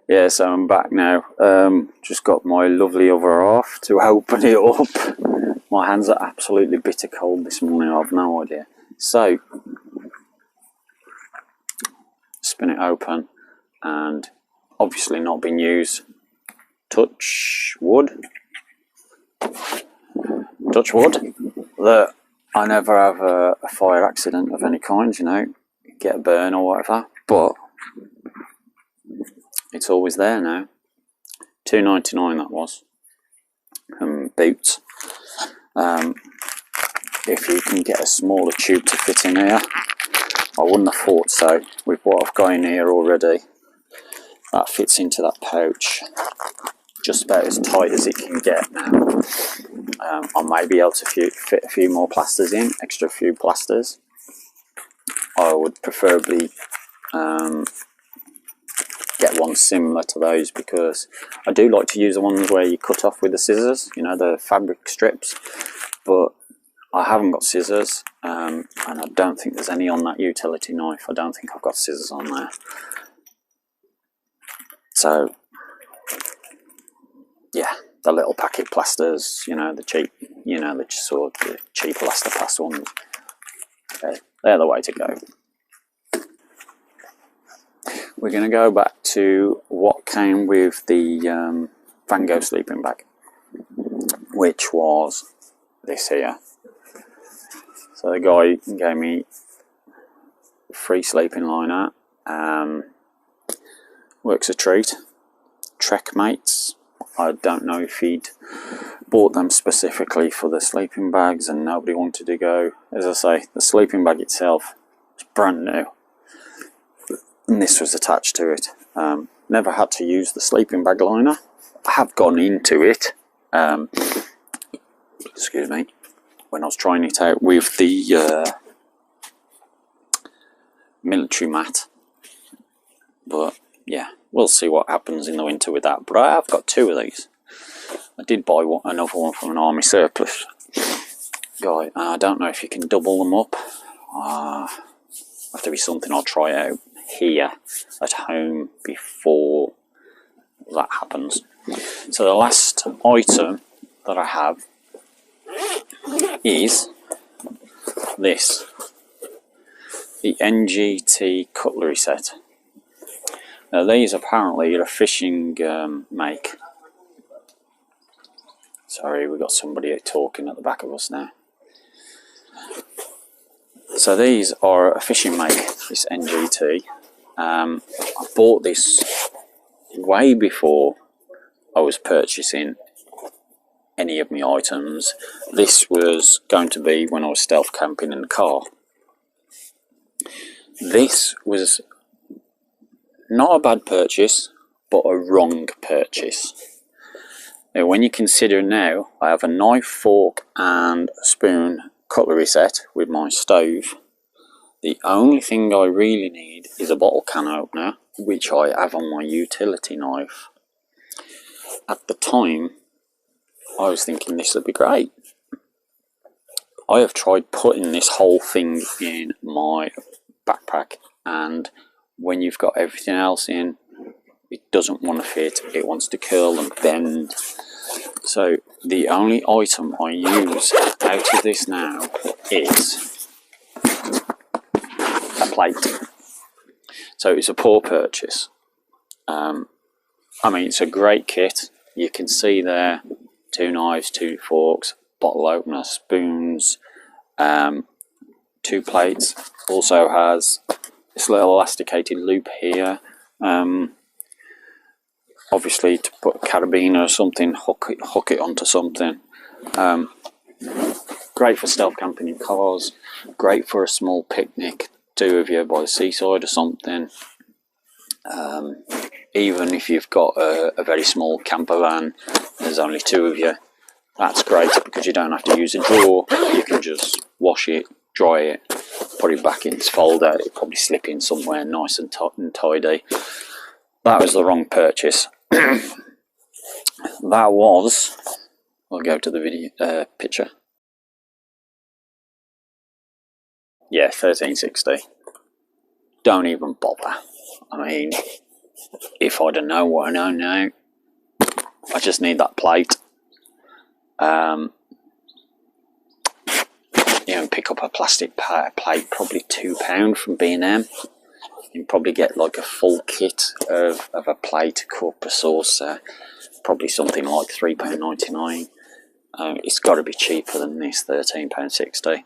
Yeah, so I'm back now. Just got my lovely other half to open it up. My hands are absolutely bitter cold this morning, I've no idea. So, spin it open, and obviously not been used. Touch wood, that I never have a fire accident of any kind, you know, get a burn or whatever, but it's always there now. $2.99 that was. Boots. If you can get a smaller tube to fit in here, I wouldn't have thought so with what I've got in here already. That fits into that pouch just about as tight as it can get now. I may be able to fit a few more plasters in, extra few plasters. I would preferably get one similar to those, because I do like to use the ones where you cut off with the scissors, you know, the fabric strips, but I haven't got scissors, and I don't think there's any on that utility knife. I don't think I've got scissors on there. So, yeah, the little packet plasters, you know, the cheap, you know, the sort of the cheap Elastoplast ones, they're the way to go. We're going to go back to what came with the Van Gogh sleeping bag, which was this here. So the guy gave me free sleeping liner. Works a treat. Trek mates. I don't know if he'd bought them specifically for the sleeping bags and nobody wanted to go. As I say, the sleeping bag itself is brand new, and this was attached to it. Never had to use the sleeping bag liner. I have gone into it, excuse me, when I was trying it out with the military mat, but yeah, we'll see what happens in the winter with that. But I have got 2 of these. I did buy another one from an army surplus guy. I don't know if you can double them up. Have to be something I'll try out here at home before that happens. So the last item that I have is this, the NGT cutlery set. Now these apparently are a fishing make. Sorry, we've got somebody talking at the back of us now. So these are a fishing make, this NGT. I bought this way before I was purchasing any of my items. This was going to be when I was stealth camping in the car. This was not a bad purchase, but a wrong purchase. Now, when you consider now, I have a knife, fork and spoon cutlery set with my stove. The only thing I really need is a bottle can opener, which I have on my utility knife. At the time, I was thinking this would be great. I have tried putting this whole thing in my backpack, and when you've got everything else in, it doesn't want to fit. It wants to curl and bend. So the only item I use out of this now is a plate. So it's a poor purchase. I mean, it's a great kit. You can see there 2 knives, 2 forks, bottle opener, spoons, 2 plates. Also has this little elasticated loop here. Obviously to put a carabiner or something, hook it onto something. Great for stealth camping in cars, great for a small picnic, two of you by the seaside or something. Even if you've got a very small camper van, there's only two of you, that's great because you don't have to use a drawer. You can just wash it, dry it, put it back in its folder. It'll probably slip in somewhere nice and tidy. That was the wrong purchase. That was, I'll go to the video picture. Yeah, 1360. Don't even bother. I mean, if I don't know what I know now, I just need that plate. You know, pick up a plastic plate, probably £2 from B&M. You can probably get like a full kit of a plate, a cup, a saucer, probably something like £3.99. It's got to be cheaper than this, £13.60.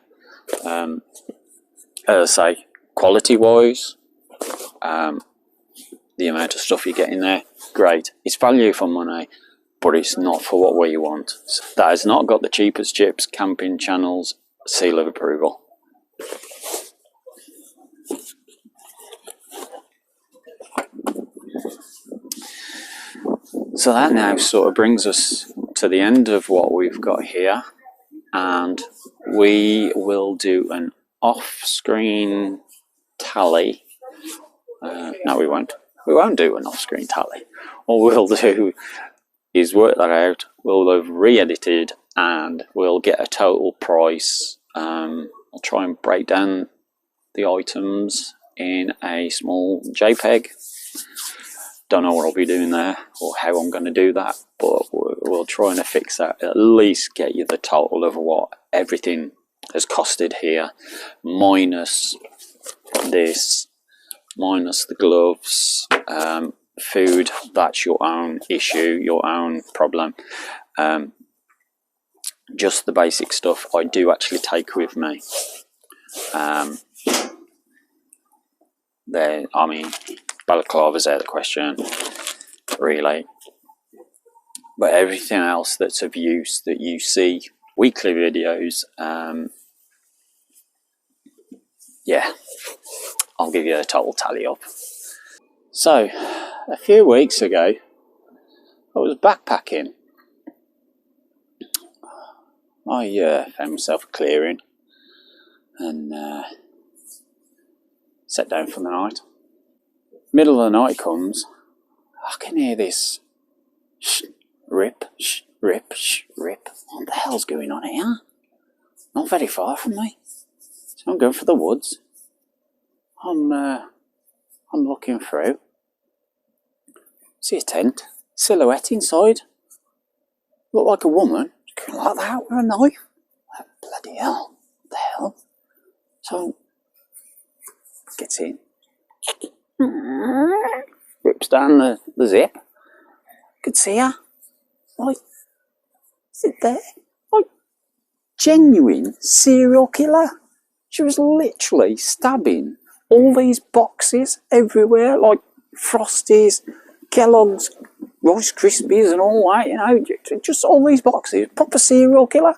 As I say, quality-wise, the amount of stuff you get in there, great. It's value for money, but it's not for what we want. So that has not got the cheapest chips camping channel's seal of approval. So that now sort of brings us to the end of what we've got here, and we will do an off-screen tally. No, we won't. We won't do an off-screen tally. What we'll do is work that out. We'll have re-edited and we'll get a total price. I'll try and break down the items in a small JPEG. Don't know what I'll be doing there or how I'm going to do that, but we'll try and fix that. At least get you the total of what everything has costed here, minus this, minus the gloves, food. That's your own issue, your own problem. Just the basic stuff I do actually take with me. There, I mean, balaclava's out of the question, really. But everything else that's of use that you see, weekly videos, yeah, I'll give you a total tally up. So, a few weeks ago, I was backpacking. I found myself a clearing and sat down for the night. Middle of the night comes, I can hear this rip, rip, rip. What the hell's going on here? Not very far from me. So I'm going for the woods. I'm looking through. See a tent, silhouette inside. Look like a woman, like that with a knife. Bloody hell, what the hell? So gets in, rips down the zip. Could see her. Like, is it there? Like, genuine serial killer. She was literally stabbing all these boxes everywhere, like Frosties, Kellogg's, Rice Krispies and all that, you know, just all these boxes. Proper serial killer.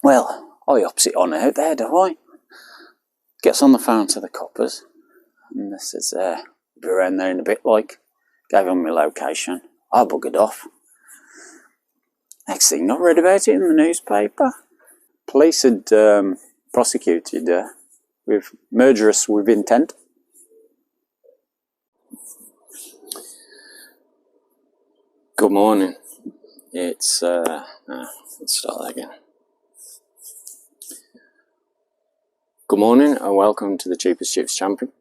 Well, I ups it on out there, do I? Gets on the phone to the coppers, and this is, be around there in a bit, like, gave them my location. I buggered off. Next thing, I read about it in the newspaper. Police had prosecuted with murderous with intent. Good morning. It's let's start that again. Good morning and welcome to the Cheapest Chips Champion.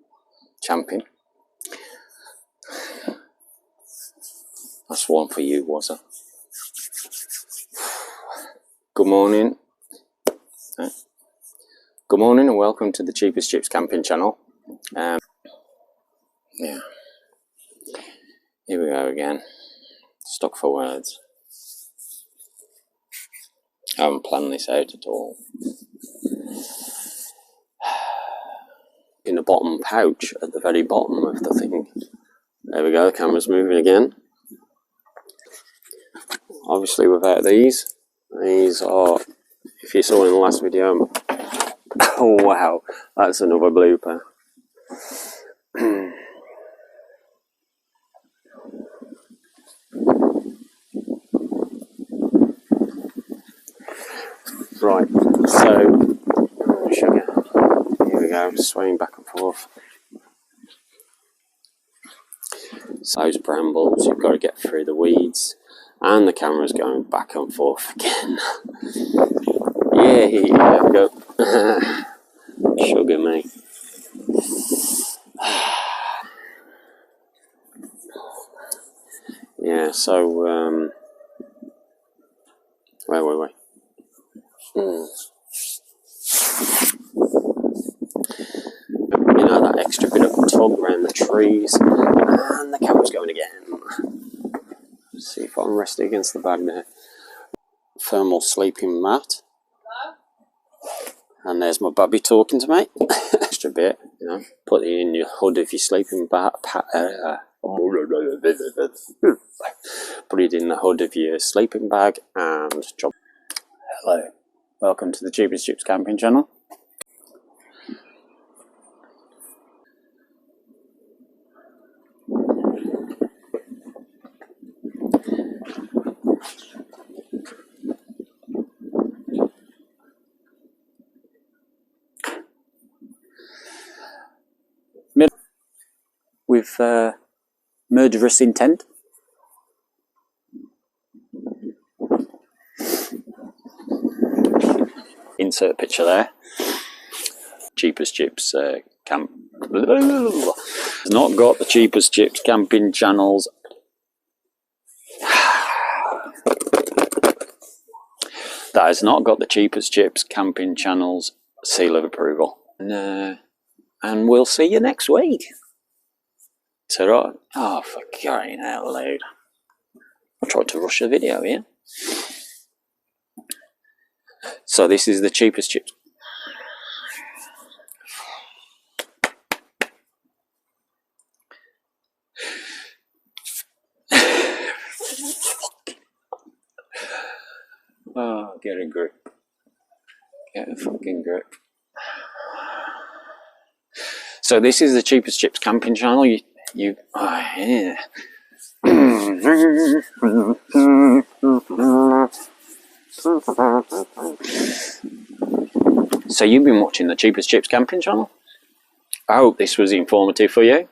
That's one for you, was it? Good morning. Good morning and welcome to the Cheapest Chips Camping channel. Yeah. Here we go again. Stuck for words. I haven't planned this out at all. In the bottom pouch, at the very bottom of the thing. There we go, the camera's moving again. Obviously without these, These are, if you saw in the last video, oh wow, that's another blooper. Right, so sugar. Here we go, swaying back and forth. So those brambles, you've got to get through the weeds, and the camera's going back and forth again. Yay, there we go. Sugar me. Yeah, so wait. You know, that extra bit of tug around the trees, and the camera's going again. Let's see if I can rest it against the bag there. Thermal sleeping mat. And there's my bubby talking to me. Extra bit, you know, put it in your hood of your sleeping bag. Put it in the hood of your sleeping bag and drop. Hello, welcome to the Cheapest Chips camping channel. With murderous intent. Insert picture there. Cheapest Chips camp. Has not got the Cheapest Chips camping channels. That has not got the Cheapest Chips camping channels seal of approval. And we'll see you next week. Ta-ra. Oh, for crying out loud. I tried to rush the video here. So this is the Cheapest Chips. Oh, get a grip. Get a fucking grip. So this is the Cheapest Chips camping channel. Yeah. So you've been watching the Cheapest Chips camping channel. I hope this was informative for you.